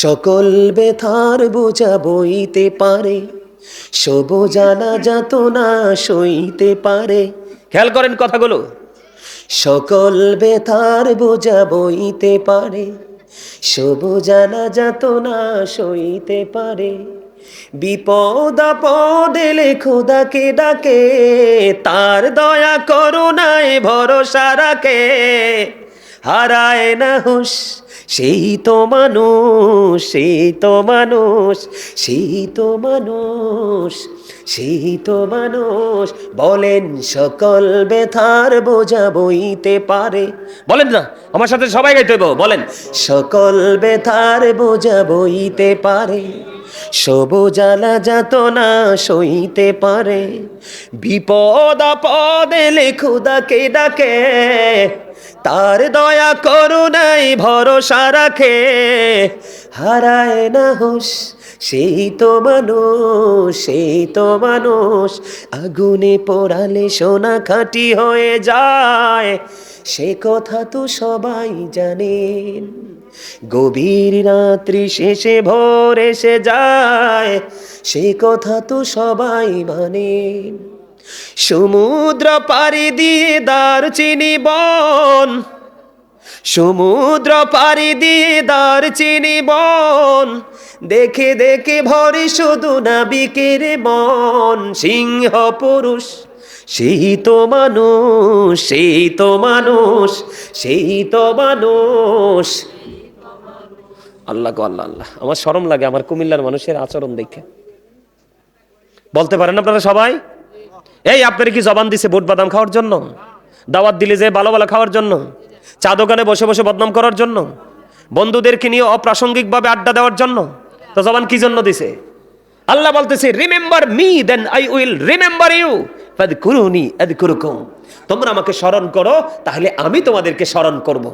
সকল ব্যথার বোঝা বইতে পারে, সব জানা যাত না সইতে পারে। খেয়াল করেন কথাগুলো। সকল ব্যথার বোঝা বইতে পারে, সব জানা যাত না সইতে পারে। বিপদ আপদ এলে খোদাকে ডাকে, তার দয়া করুণায় ভরসা রাখে। হারায় না হুঁশ সেই তো মানুষ, সেই তো মানুষ, সেই তো মানুষ, সেই তো মানুষ। বলেন সকল ব্যথার বোঝা বইতে পারে। বলেন না, আমার সাথে সবাই গাইতে হইব। বলেন সকল ব্যথার বোঝা বইতে পারে, সব জ্বালা যাত না সইতে পারে। বিপদ আপদ এলে খোদাকে ডাকে, তার দয়া করুণায় ভরসা রাখে। হারায় না হুঁশ সেই তো মানুষ, সেই তো মানুষ। আগুনে পোড়ালে সোনা খাঁটি হয়ে যায়, সে কথা তো সবাই জানেন। গভীর রাত্রি শেষে ভোর এসে যায়, সে কথা তো সবাই মানেন। সমুদ্র পাড়ি দিয়ে দারচিনি বন, সমুদ্র পাড়ি দিয়ে দারচিনি বন, দেখে দেখে ভরে শুধু নাবিকের মন। সিংহ পুরুষ সেই তো মানুষ, সেই তো মানুষ, সেই তো মানুষ। আল্লাহ গো আল্লাহ আল্লাহ, আমার শরম লাগে আমার কুমিল্লার মানুষের আচরণ দেখে। বলতে পারেন আপনারা সবাই? এই আপনারা কি জবান দিছে বুট বাদাম খাওয়ার জন্য? দাওয়াত দিলে যে ভালো ভালো খাওয়ার জন্য? চা দোকানে বসে বসে বদনাম করার জন্য? বন্ধুদেরকে নিয়ে অপ্রাসঙ্গিকভাবে আড্ডা দেওয়ার জন্য? তো জবান কি জন্য দিছে? আল্লাহ বলতেছে remember me then I will remember you, ফাযকুরুনি আযকুরুকুম। তোমরা আমাকে স্মরণ করো, তাহলে আমি তোমাদেরকে স্মরণ করব।